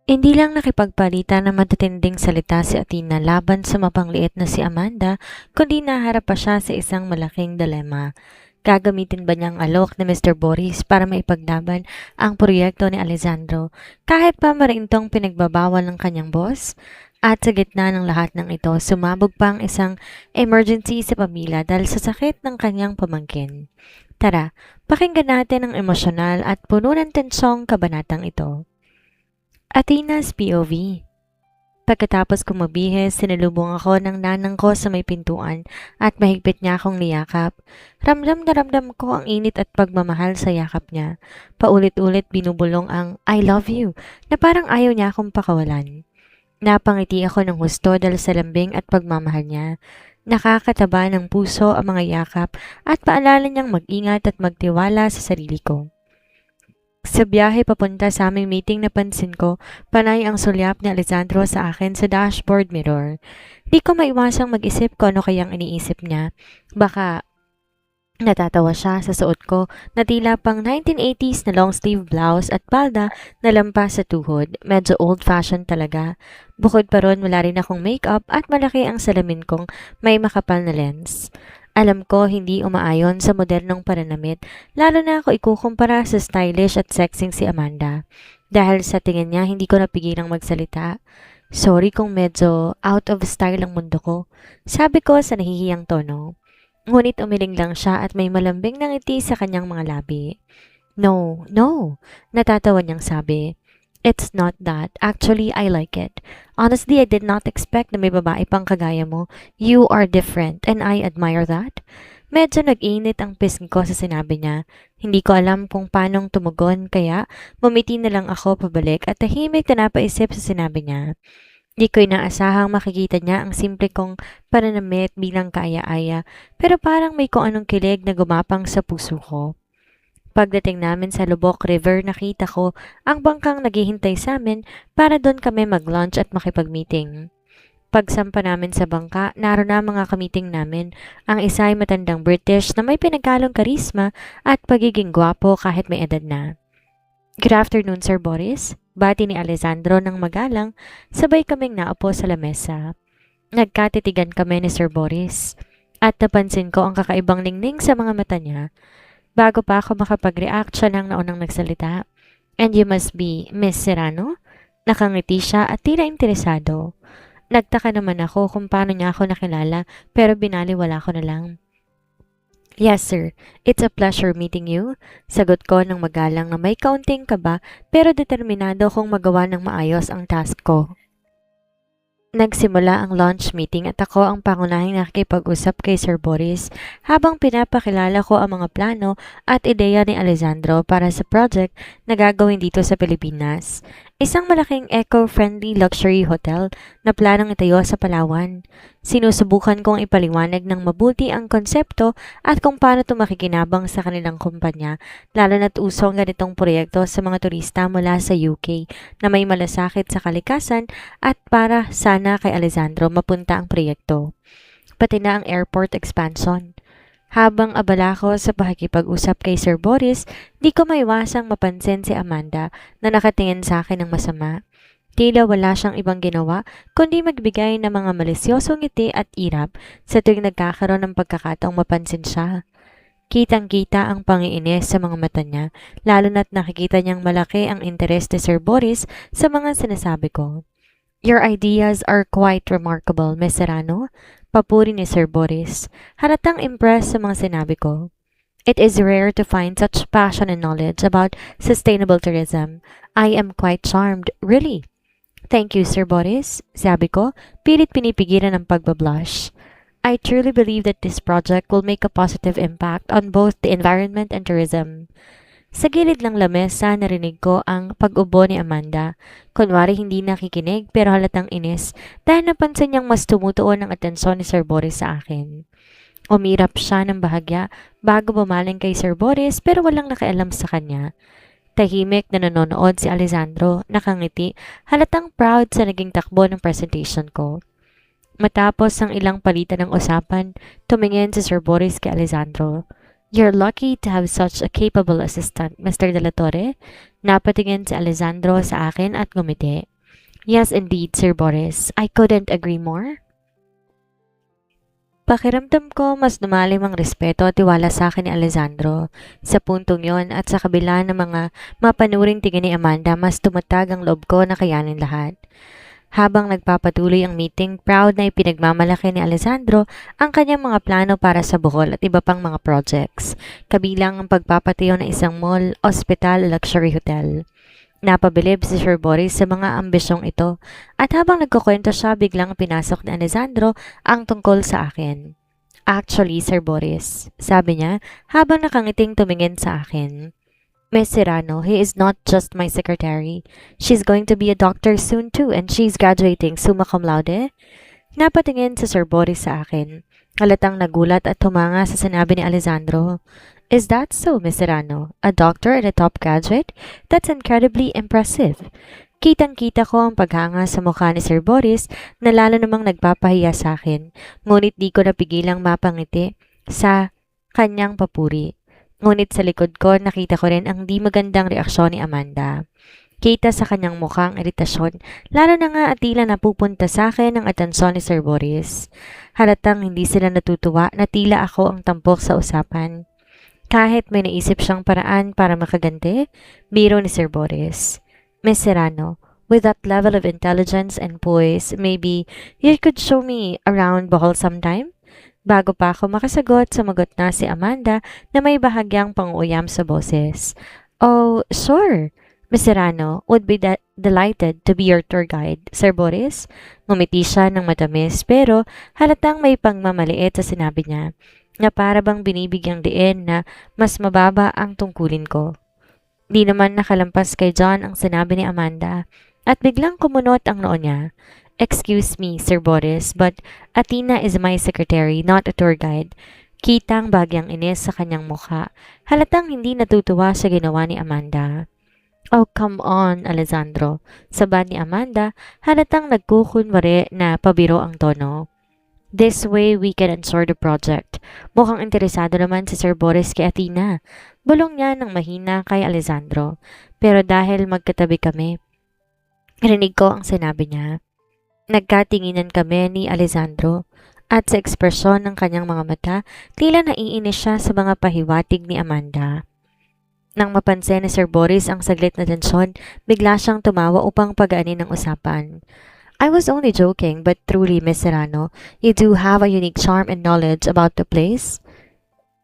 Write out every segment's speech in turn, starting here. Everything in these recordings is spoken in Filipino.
Hindi lang nakipagpalitan ng matatinding salita si Athena laban sa mapangliit na si Amanda, kundi naharap pa siya sa isang malaking dilema. Gagamitin ba niyang alok ni Mr. Boris para maipaglaban ang proyekto ni Alessandro kahit pa marintong pinagbabawal ng kanyang boss? At sa gitna ng lahat ng ito, sumabog pa ang isang emergency sa pamilya dahil sa sakit ng kanyang pamangkin. Tara, pakinggan natin ang emosyonal at puno ng tensyong kabanatang ito. Athena's POV. Pagkatapos kong mabihis, sinalubong ako ng nanang ko sa may pintuan at mahigpit niya akong niyakap. Ramdam na ramdam ko ang init at pagmamahal sa yakap niya. Paulit-ulit binubulong ang I love you na parang ayaw niya akong pakawalan. Napangiti ako ng husto dahil sa lambing at pagmamahal niya. Nakakataba ng puso ang mga yakap at paalala niyang mag-ingat at magtiwala sa sarili ko. Sa biyahe papunta sa aming meeting napansin ko, panay ang sulyap ni Alessandro sa akin sa dashboard mirror. Di ko maiwasang mag-isip kung ano kayang iniisip niya. Baka natatawa siya sa suot ko na tila pang 1980s na long sleeve blouse at palda na lampas sa tuhod. Medyo old-fashioned talaga. Bukod pa ron, wala rin akong makeup at malaki ang salamin kong may makapal na lens. Alam ko hindi umaayon sa modernong pananamit, lalo na ako ikukumpara sa stylish at sexing si Amanda. Dahil sa tingin niya, hindi ko napigilang magsalita. Sorry kung medyo out of style ang mundo ko, sabi ko sa nahihiyang tono. Ngunit umiling lang siya at may malambing na ngiti sa kanyang mga labi. No, no, natatawa niyang sabi. It's not that. Actually, I like it. Honestly, I did not expect na may babae pang kagaya mo. You are different, and I admire that. Medyo nag-init ang pisngi ko sa sinabi niya. Hindi ko alam kung paanong tumugon, kaya bumiti na lang ako pabalik at tahimik na napaisip sa sinabi niya. Di ko inaasahang makikita niya ang simple kong pananamit bilang kaaya-aya, pero parang may kung anong kilig na gumapang sa puso ko. Pagdating namin sa Lubok River, nakita ko ang bangkang naghihintay sa amin para doon kami mag-lunch at makipag-meeting. Pagsampa namin sa bangka, naroon na mga kamiting namin. Ang isa ay matandang British na may pinagkalong karisma at pagiging gwapo kahit may edad na. Good afternoon, Sir Boris. Bati ni Alessandro ng magalang, sabay kaming naupo sa lamesa. Nagkatitigan kami ni Sir Boris at napansin ko ang kakaibang ningning sa mga mata niya. Bago pa ako makapag-react, siya nang naunang nagsalita. And you must be Miss Serrano? Nakangiti siya at tila interesado. Nagtaka naman ako kung paano niya ako nakilala, pero binaliwala ko na lang. Yes, sir. It's a pleasure meeting you. Sagot ko ng magalang na may kaunting kaba pero determinado kong magawa ng maayos ang task ko. Nagsimula ang launch meeting at ako ang pangunahing nakikipag-usap kay Sir Boris habang pinapakilala ko ang mga plano at ideya ni Alessandro para sa project na gagawin dito sa Pilipinas. Isang malaking eco-friendly luxury hotel na planong itayo sa Palawan. Sinusubukan kong ipaliwanag ng mabuti ang konsepto at kung paano ito makikinabang sa kanilang kumpanya, lalo na't uso ang ganitong proyekto sa mga turista mula sa UK na may malasakit sa kalikasan at para sana kay Alessandro mapunta ang proyekto. Pati na ang airport expansion. Habang abala ko sa pakikipag-usap kay Sir Boris, di ko maiwasang mapansin si Amanda na nakatingin sa akin ng masama. Tila wala siyang ibang ginawa kundi magbigay ng mga malisyosong ngiti at irap sa tuwing nagkakaroon ng pagkakataong mapansin siya. Kitang-kita ang pangiinis sa mga mata niya, lalo na't nakikita niyang malaki ang interes ni Sir Boris sa mga sinasabi ko. Your ideas are quite remarkable, Miss Serrano. Papuri ni Sir Boris. Halatang impressed sa mga sinabi ko. It is rare to find such passion and knowledge about sustainable tourism. I am quite charmed, really. Thank you, Sir Boris, sabi ko, pilit pinipigilan ang pagbablush. I truly believe that this project will make a positive impact on both the environment and tourism. Sa gilid ng lamesa, narinig ko ang pag-ubo ni Amanda. Kunwari hindi nakikinig pero halatang inis dahil napansin niyang mas tumutuon ang atensyon ni Sir Boris sa akin. Umirap siya ng bahagya bago bumaling kay Sir Boris pero walang nakialam sa kanya. Tahimik na nanonood si Alessandro, nakangiti, halatang proud sa naging takbo ng presentation ko. Matapos ang ilang palitan ng usapan, tumingin si Sir Boris kay Alessandro. You're lucky to have such a capable assistant, Mr. De La Torre. Napatingin si Alessandro sa akin at ngumiti. Yes, indeed, Sir Boris. I couldn't agree more. Pakiramdam ko mas lumalim ang respeto at tiwala sa akin ni Alessandro. Sa puntong yon at sa kabila ng mga mapanuring tingin ni Amanda, mas tumatag ang loob ko na kayanin lahat. Habang nagpapatuloy ang meeting, proud na ipinagmamalaki ni Alessandro ang kanyang mga plano para sa Bohol at iba pang mga projects, kabilang ang pagpapatayo ng isang mall, ospital, luxury hotel. Napabilib si Sir Boris sa mga ambisyong ito at habang nagkukwento siya biglang pinasok ni Alessandro ang tungkol sa akin. Actually, Sir Boris, sabi niya habang nakangiting tumingin sa akin. Miss Serrano, he is not just my secretary. She's going to be a doctor soon too and she's graduating summa cum laude. Napatingin si Sir Boris sa akin. Halatang nagulat at humanga sa sinabi ni Alessandro. Is that so, Miss Serrano? A doctor and a top graduate? That's incredibly impressive. Kitang-kita ko ang paghanga sa mukha ni Sir Boris na lalo namang nagpapahiya sa akin, ngunit di ko napigilang mapangiti sa kanyang papuri. Ngunit sa likod ko nakita ko rin ang di magandang reaksyon ni Amanda. Kita sa kanyang mukha ang iritasyon, lalo na nga at tila napupunta sa akin ang atensyon ni Sir Boris. Halatang hindi sila natutuwa na tila ako ang tampok sa usapan. Kahit may naisip siyang paraan para makaganti, biro ni Sir Boris. Miss Serrano, with that level of intelligence and poise, maybe you could show me around Bohol sometime? Bago pa ako makasagot, sumagot na si Amanda na may bahagyang pang-uyam sa boses. Oh, sure. Miss Serrano would be delighted to be your tour guide, Sir Boris. Ngumiti siya ng matamis pero halatang may pangmamaliit sa sinabi niya na para bang binibigyang diin na mas mababa ang tungkulin ko. Di naman nakalampas kay John ang sinabi ni Amanda at biglang kumunot ang noo niya. Excuse me, Sir Boris, but Athena is my secretary, not a tour guide. Kitang bagyang inis sa kanyang mukha. Halatang hindi natutuwa sa ginawa ni Amanda. Oh, come on, Alessandro. Sabad ni Amanda, halatang nagkukunwari na pabiro ang tono. This way, we can ensure the project. Mukhang interesado naman si Sir Boris kay Athena. Bulong niya ng mahina kay Alessandro. Pero dahil magkatabi kami, rinig ko ang sinabi niya. Nagkatinginan kami ni Alessandro. At sa ekspresyon ng kanyang mga mata, tila naiinis siya sa mga pahiwatig ni Amanda. Nang mapansin ni Sir Boris ang saglit na tensyon, bigla siyang tumawa upang pagaanin ang usapan. I was only joking, but truly, Miss Serrano, you do have a unique charm and knowledge about the place.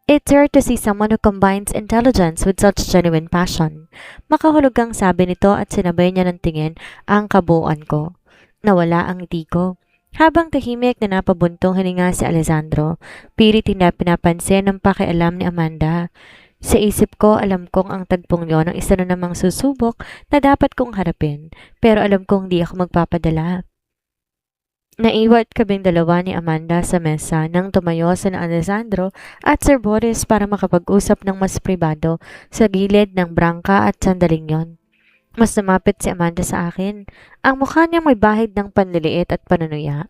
It's rare to see someone who combines intelligence with such genuine passion. Makahulugang sabi nito at sinabay niya ng tingin ang kabuuan ko. Nawala ang ngiti ko. Habang tahimik na napabuntong hininga si Alessandro, pilit na pinapansin ang pakialam ni Amanda. Sa isip ko, alam kong ang tagpong yon ang isa na namang susubok na dapat kong harapin, pero alam kong di ako magpapadala. Naiwat kaming dalawa ni Amanda sa mesa nang tumayo si Alessandro at Sir Boris para makapag-usap ng mas pribado sa gilid ng brangka at sandaling yon. Mas namapit si Amanda sa akin. Ang mukha niya may bahid ng panliliit at panunuya.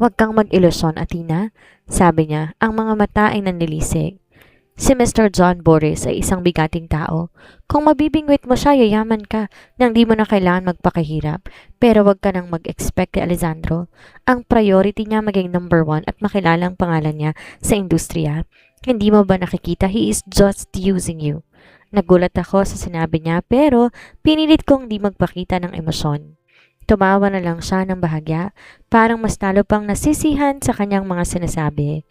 Huwag kang mag-ilusyon, Athena, sabi niya, ang mga mata ay nanlilisik. Si Mr. John Boris ay isang bigating tao. Kung mabibingwit mo siya, yayaman ka nang di mo na kailangan magpakahirap. Pero wag ka nang mag-expect kay Alessandro. Ang priority niya maging number 1 at makilalang pangalan niya sa industriya. Hindi mo ba nakikita? He is just using you. Nagulat ako sa sinabi niya pero pinilit kong di magpakita ng emosyon. Tumawa na lang siya ng bahagya, parang mas talo pang nasisihan sa kanyang mga sinasabi.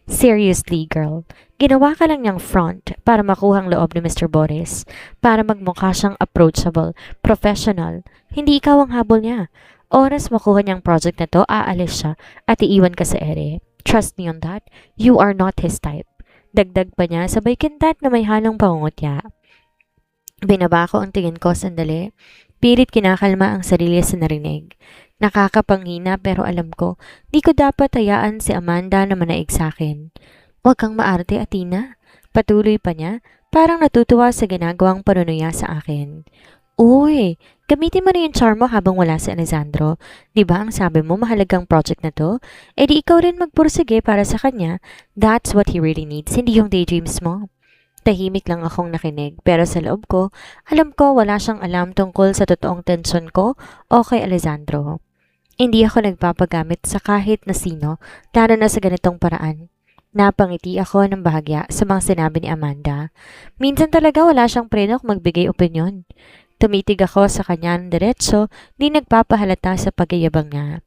Seriously, girl, ginawa ka lang niyang front para makuhang loob ni Mr. Boris, para magmukha siyang approachable, professional. Hindi ikaw ang habol niya. Oras makuha niyang project na to, aalis siya at iiwan ka sa ere. Trust me on that, you are not his type. Dagdag pa niya sabay kintat na may halong pangungutya. Binaba ko ang tingin ko sandali. Pilit kinakalma ang sarili sa narinig. Nakakapanghina pero alam ko, di ko dapat hayaan si Amanda na manaig sa akin. Huwag kang maarte, Athena. Patuloy pa niya, parang natutuwa sa ginagawang panunuya sa akin. Uy, gamitin mo na yung charm mo habang wala si Alessandro. Di ba ang sabi mo mahalagang project na to? E di ikaw rin magpursige para sa kanya. That's what he really needs, hindi yung daydreams mo. Tahimik lang akong nakinig pero sa loob ko, alam ko wala siyang alam tungkol sa totoong tensyon ko o kay Alessandro. Hindi ako nagpapagamit sa kahit na sino, lalo na sa ganitong paraan. Napangiti ako ng bahagya sa mga sinabi ni Amanda. Minsan talaga wala siyang prenok magbigay opinyon. Tumitig ako sa kanya ng diretso, di nagpapahalata sa pagyayabang niya.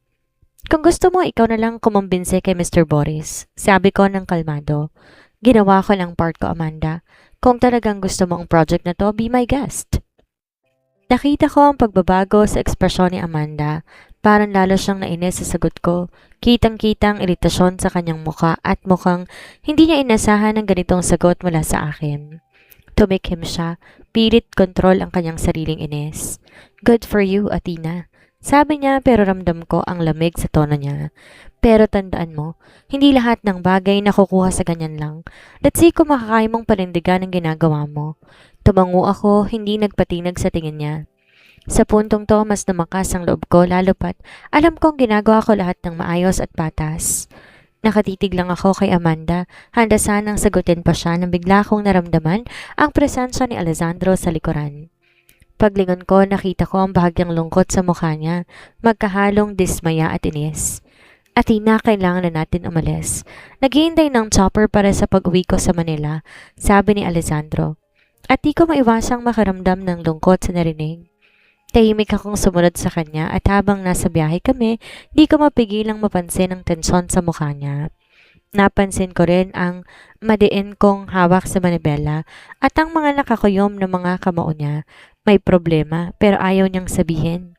Kung gusto mo, ikaw na lang kumumbinse kay Mr. Boris. Sabi ko ng kalmado. Ginawa ko lang part ko, Amanda. Kung talagang gusto mo ang project na to, be my guest. Nakita ko ang pagbabago sa ekspresyon ni Amanda. Parang lalo siyang nainis sa sagot ko. Kitang-kitang iritasyon sa kanyang muka at mukhang hindi niya inasahan ng ganitong sagot mula sa akin. Tumikim siya, pilit kontrol ang kanyang sariling inis. Good for you, Athena. Sabi niya pero ramdam ko ang lamig sa tono niya. Pero tandaan mo, hindi lahat ng bagay nakukuha sa ganyan lang. Let's see kung makakaya mong panindigan ang ginagawa mo. Tumango ako, hindi nagpatinag sa tingin niya. Sa puntong to, mas namakas ang loob ko lalo pat alam kong ginagawa ko lahat ng maayos at patas. Nakatitig lang ako kay Amanda, handa sanang sagutin pa siya nang bigla kong naramdaman ang presensya ni Alessandro sa likuran. Paglingon ko, nakita ko ang bahagyang lungkot sa mukha niya, magkahalong dismaya at inis. Athena, kailangan na natin umalis. Naghihintay ng chopper para sa pag-uwi ko sa Manila, sabi ni Alessandro. At di ko maiwasang makaramdam ng lungkot sa narinig. Tahimik akong sumunod sa kanya at habang nasa biyahe kami, di ko mapigilang mapansin ang tensyon sa mukha niya. Napansin ko rin ang madiin kong hawak sa manibela at ang mga nakakuyom na mga kamao niya. May problema pero ayaw niyang sabihin.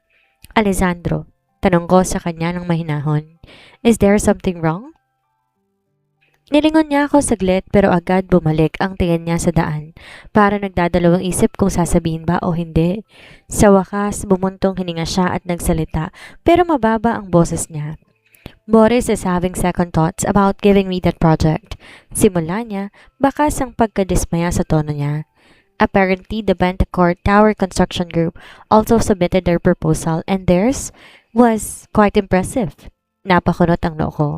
Alessandro, tanong ko sa kanya ng mahinahon. Is there something wrong? Nilingon niya ako saglit pero agad bumalik ang tingin niya sa daan para nagdadalawang isip kung sasabihin ba o hindi. Sa wakas, bumuntong hininga siya at nagsalita pero mababa ang boses niya. Boris is having second thoughts about giving me that project. Simula niya, bakas ang pagkadismaya sa tono niya. Apparently, the Bentacore Tower Construction Group also submitted their proposal and theirs was quite impressive. Napakunot ang noo ko.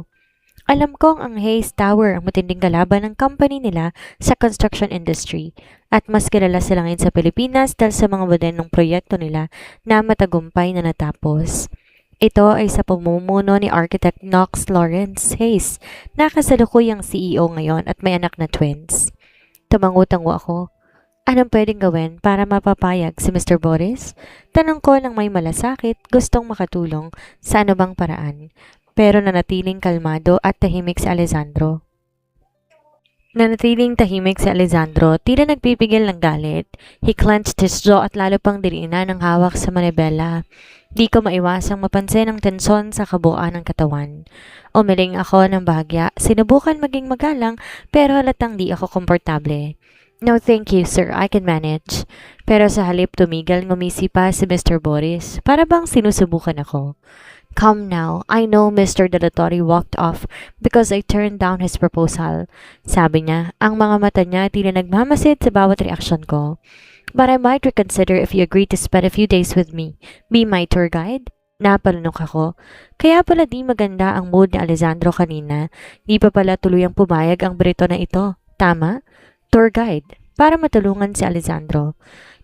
Alam kong ang Hayes Tower ang matinding kalaban ng company nila sa construction industry at mas kilala sila ngayon sa Pilipinas dahil sa mga modernong proyekto nila na matagumpay na natapos. Ito ay sa pamumuno ni Architect Knox Lawrence Hayes na kasalukuyang CEO ngayon at may anak na twins. Tumangu-tango ako. Anong pwedeng gawin para mapapayag si Mr. Boris? Tanong ko ng may malasakit, gustong makatulong sa anumang paraan. Pero nanatiling kalmado at tahimik si Alessandro. Tila nagpipigil ng galit. He clenched his jaw at lalo pang diliinan ng hawak sa manibela. Di ko maiwasang mapansin ang tensyon sa kabuuan ng katawan. Umiling ako ng bahagya, sinubukan maging magalang pero halatang di ako komportable. No thank you sir, I can manage. Pero sa halip tumigil ngumisi pa si Mr. Boris, para bang sinusubukan ako. Come now, I know Mr. De La Torre walked off because I turned down his proposal. Sabi niya, ang mga mata niya tila nagmamasid sa bawat reaksyon ko. But I might reconsider if you agree to spend a few days with me. Be my tour guide? Napalunok ako. Kaya pala di maganda ang mood ni Alessandro kanina. Di pa pala tuluyang pumayag ang Brito na ito. Tama? Tour guide. Para matulungan si Alessandro.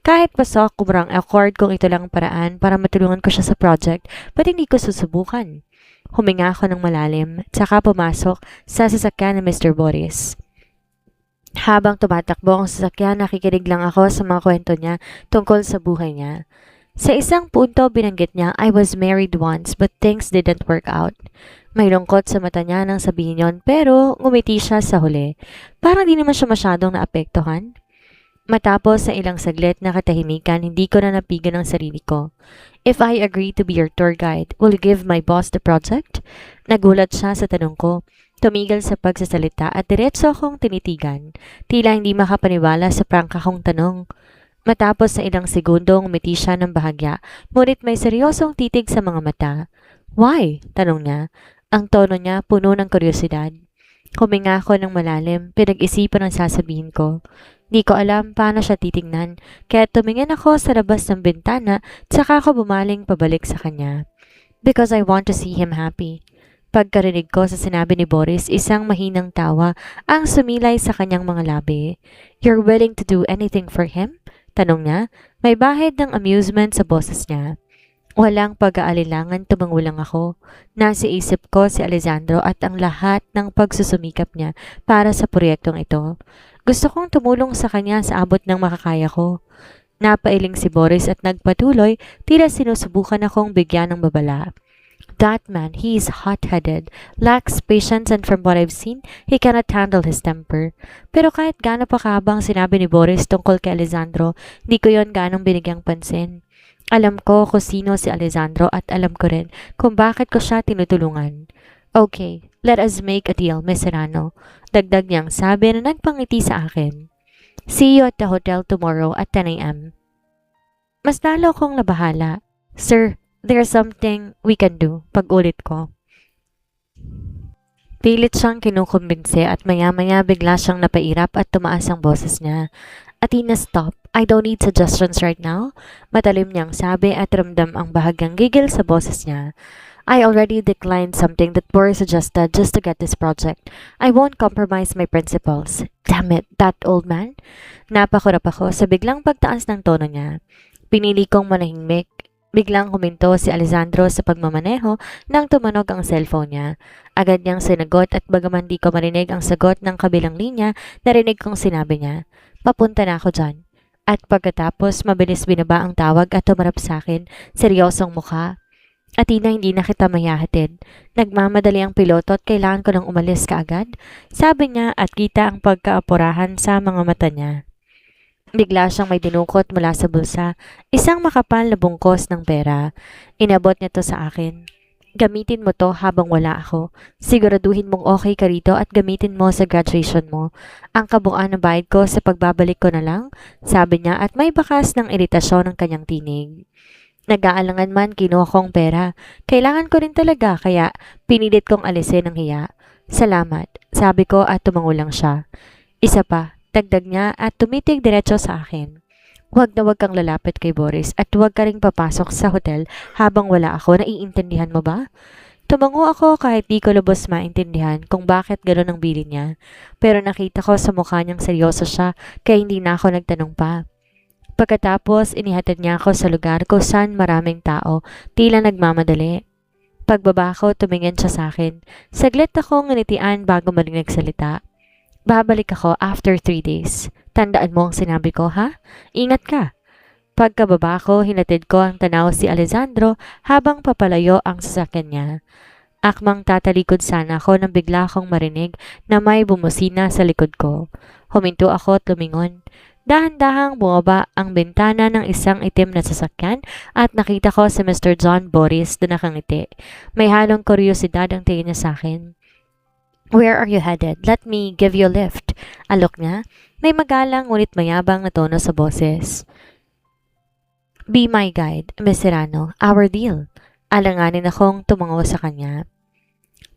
Kahit pasok, kumurang awkward kung ito lang ang paraan para matulungan ko siya sa project, ba't hindi ko susubukan? Huminga ako ng malalim, tsaka pumasok sa sasakyan ni Mr. Boris. Habang tumatakbo ang sasakyan, nakikinig lang ako sa mga kwento niya tungkol sa buhay niya. Sa isang punto, binanggit niya, I was married once but things didn't work out. May lungkot sa mata niya nang sabihin yon pero ngumiti siya sa huli. Parang di naman siya masyadong naapektuhan. Matapos sa ilang saglit na katahimikan, hindi ko na napigan ang sarili ko. If I agree to be your tour guide, will you give my boss the project? Nagulat siya sa tanong ko. Tumigil sa pagsasalita at diretso akong tinitigan. Tila hindi makapaniwala sa prangka kong tanong. Matapos sa ilang segundo, ngumiti siya ng bahagya, ngunit may seryosong titig sa mga mata. Why? Tanong niya. Ang tono niya puno ng kuryosidad. Huminga ako ng malalim, pinag-isipan ang sasabihin ko. Di ko alam paano siya titingnan, kaya tumingin ako sa labas ng bintana, tsaka ako bumaling pabalik sa kanya. Because I want to see him happy. Pagkarinig ko sa sinabi ni Boris, isang mahinang tawa ang sumilay sa kanyang mga labi. "You're willing to do anything for him?" Tanong niya. May bahid ng amusement sa boses niya. Walang pag-aalilangan, tumangulang ako. Nasa isip ko si Alessandro at ang lahat ng pagsusumikap niya para sa proyektong ito. Gusto kong tumulong sa kanya sa abot ng makakaya ko. Napailing si Boris at nagpatuloy, tila sinusubukan akong bigyan ng babala. "That man, he is hot-headed, lacks patience, and from what I've seen, he cannot handle his temper." Pero kahit gaano pa kahabang sinabi ni Boris tungkol kay Alessandro, di ko yon gaanong binigyang pansin. Alam ko kung sino si Alessandro at alam ko rin kung bakit ko siya tinutulungan. "Okay, let us make a deal, Miss Serrano," dagdag niyang sabi na nagpangiti sa akin. "See you at the hotel tomorrow at 10 a.m. Mas lalo kong nabahala. "Sir, there's something we can do," pag-ulit ko. Pilit siyang kinukumbinse at maya-maya bigla siyang napairap at tumaas ang boses niya. "Athena, stop. I don't need suggestions right now," matalim niyang sabi at ramdam ang bahagyang gigil sa boses niya. "I already declined something that Boris suggested just to get this project. I won't compromise my principles." Damn it, that old man. Napakurap ako sa biglang pagtaas ng tono niya. Pinili kong manahimik. Biglang huminto si Alessandro sa pagmamaneho nang tumunog ang cellphone niya. Agad niyang sinagot at bagaman di ko marinig ang sagot ng kabilang linya, narinig kong sinabi niya, "Papunta na ako dyan." At pagkatapos mabilis binaba ang tawag at tumarap sa akin, seryosong mukha. "Athena, hindi na kita mayahatid. Nagmamadali ang piloto at kailangan ko nang umalis kaagad," sabi niya at kita ang pagkaapurahan sa mga mata niya. Bigla siyang may dinukot mula sa bulsa, isang makapal na bungkos ng pera. Inabot niya to sa akin. "Gamitin mo to habang wala ako. Siguraduhin mong okay ka rito at gamitin mo sa graduation mo. Ang kabuuan ng bayad ko sa pagbabalik ko na lang," sabi niya at may bakas ng iritasyon ng kanyang tinig. Nag-aalangan man kinuha kong pera. Kailangan ko rin talaga kaya pinilit kong alisin ang hiya. "Salamat," sabi ko at tumangulang siya. "Isa pa," dagdag niya at tumitig diretso sa akin. "Huwag na huwag kang lalapit kay Boris at huwag ka ring papasok sa hotel habang wala ako. Naiintindihan mo ba?" Tumango ako kahit di ko lubos maintindihan kung bakit gano'n ang bilin niya. Pero nakita ko sa mukha niyang seryoso siya kaya hindi na ako nagtanong pa. Pagkatapos inihatid niya ako sa lugar kung saan maraming tao, tila nagmamadali. Pagbaba ko, tumingin siya sa akin. Saglit akong nganitian bago maling nagsalita. "Babalik ako after 3 days. Tandaan mo ang sinabi ko, ha? Ingat ka." Pagkababa ko, hinatid ko ang tanaw si Alessandro habang papalayo ang sasakyan niya. Akmang tatalikod sana ako nang bigla akong marinig na may bumusina sa likod ko. Huminto ako at lumingon. Dahan-dahang bumaba ang bintana ng isang itim na sasakyan at nakita ko si Mr. John Boris na nakangiti. May halong kuryosidad ang tingin niya sa akin. "Where are you headed? Let me give you a lift," alok niya. May magalang ngunit mayabang na tono sa boses. "Be my guide, Miss Serrano. Our deal." Alanganin akong tumango sa kanya.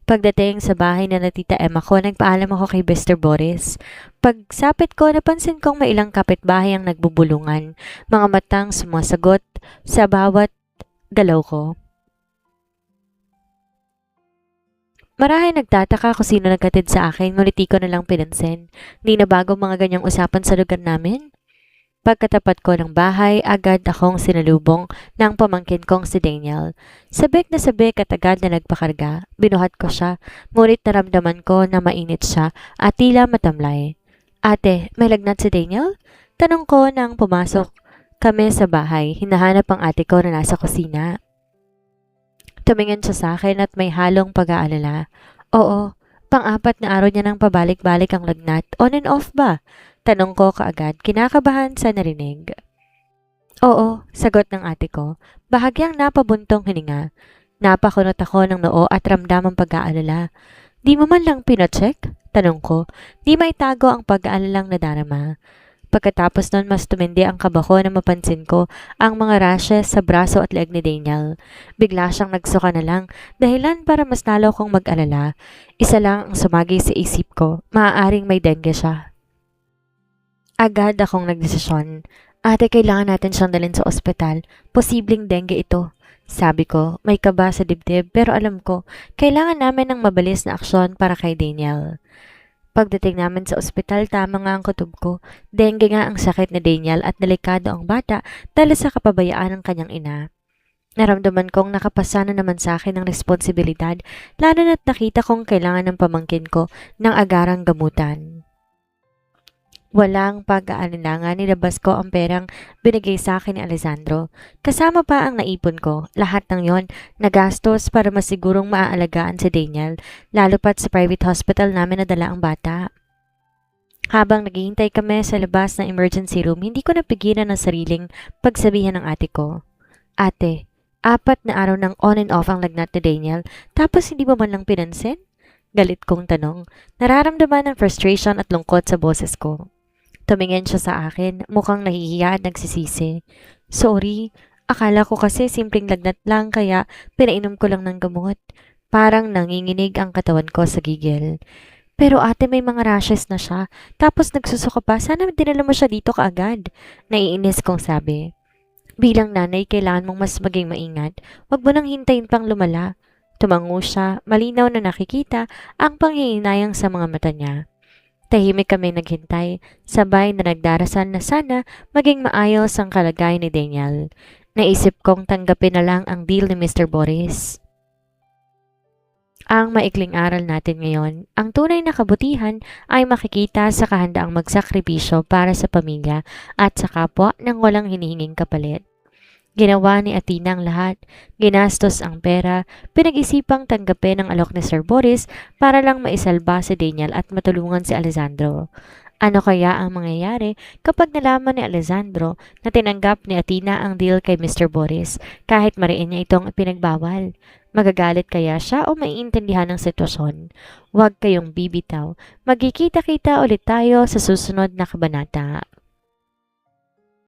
Pagdating sa bahay na Tita Emma ko, nagpaalam ako kay Mr. Boris. Pagsapit ko, napansin kong may ilang kapitbahay ang nagbubulungan, mga matang sumasagot sa bawat galaw ko. Marahil nagtataka kung sino nagkatid sa akin, ngunit di ko na lang pinansin. Di na bago mga ganyang usapan sa lugar namin. Pagkatapat ko ng bahay, agad akong sinalubong ng pamangkin kong si Daniel. Sabik na sabik at agad na nagpakarga. Binuhat ko siya, ngunit naramdaman ko na mainit siya at tila matamlay. "Ate, may lagnat si Daniel?" Tanong ko nang pumasok kami sa bahay. Hinahanap ang ate ko na nasa kusina. Tumingin siya sa akin at may halong pag-aalala. "Oo, pang-apat na araw niya nang pabalik-balik ang lagnat. On and off ba?" Tanong ko kaagad, kinakabahan sa narinig. "Oo," sagot ng ate ko. Bahagyang napabuntong hininga. Napakunot ako ng noo at ramdam ang pag-aalala. "Di mo man lang pinacheck?" Tanong ko. Di maitago ang pag-aalalang nadarama. Pagkatapos nun, mas tumindi ang kaba ko na mapansin ko ang mga rashes sa braso at leeg ni Daniel. Bigla siyang nagsuka na lang, dahilan para mas lalo kong mag-alala. Isa lang ang sumagi sa isip ko, maaaring may dengue siya. Agad akong nagdesisyon. "Ate, kailangan natin siyang dalhin sa ospital. Posibleng dengue ito," Sabi ko, may kaba sa dibdib pero alam ko, kailangan namin ng mabilis na aksyon para kay Daniel. Pagdating namin sa ospital, tama nga ang kutob ko. Dengue nga ang sakit ni Daniel at delikado ang bata dahil sa kapabayaan ng kanyang ina. Naramdaman kong nakapasa na naman sa akin ng responsibilidad, lalo na't nakita kong kailangan ng pamangkin ko ng agarang gamutan. Walang pag-aalinlangan, nilabas ko ang perang binigay sa akin ni Alessandro. Kasama pa ang naipon ko. Lahat ng yon nagastos para masigurong maaalagaan si Daniel, lalo pat sa private hospital namin nadala ang bata. Habang naghihintay kami sa labas ng emergency room, hindi ko napigilan ang sariling pagsabihan ng ate ko. Ate, 4 na araw ng on and off ang lagnat ni Daniel, tapos hindi mo man lang pinansin? Galit kong tanong. Nararamdaman ng frustration at lungkot sa boses ko. Tumingin siya sa akin, mukhang nahihiya at nagsisisi. Sorry, akala ko kasi simpleng lagnat lang kaya pinainom ko lang ng gamot. Parang nanginginig ang katawan ko sa gigil. Pero ate, may mga rashes na siya, tapos nagsusuka pa, sana dinala mo siya dito kaagad. Naiinis kong sabi. Bilang nanay, kailangan mong mas maging maingat. Huwag mo nang hintayin pang lumala. Tumango siya, malinaw na nakikita ang panghihinayang sa mga mata niya. Tahimik kami naghintay, sabay na nagdarasal na sana maging maayos ang kalagayan ni Daniel. Naisip kong tanggapin na lang ang deal ni Mr. Boris. Ang maikling aral natin ngayon, ang tunay na kabutihan ay makikita sa kahandaang magsakripisyo para sa pamilya at sa kapwa nang walang hinihinging kapalit. Ginawa ni Athena ang lahat, ginastos ang pera, pinag-isipang tanggapin ang alok ni Sir Boris para lang maisalba si Daniel at matulungan si Alessandro. Ano kaya ang mangyayari kapag nalaman ni Alessandro na tinanggap ni Athena ang deal kay Mr. Boris kahit mariin niya itong ipinagbawal? Magagalit kaya siya o maiintindihan ang sitwasyon? Huwag kayong bibitaw. Magkikita-kita ulit tayo sa susunod na kabanata.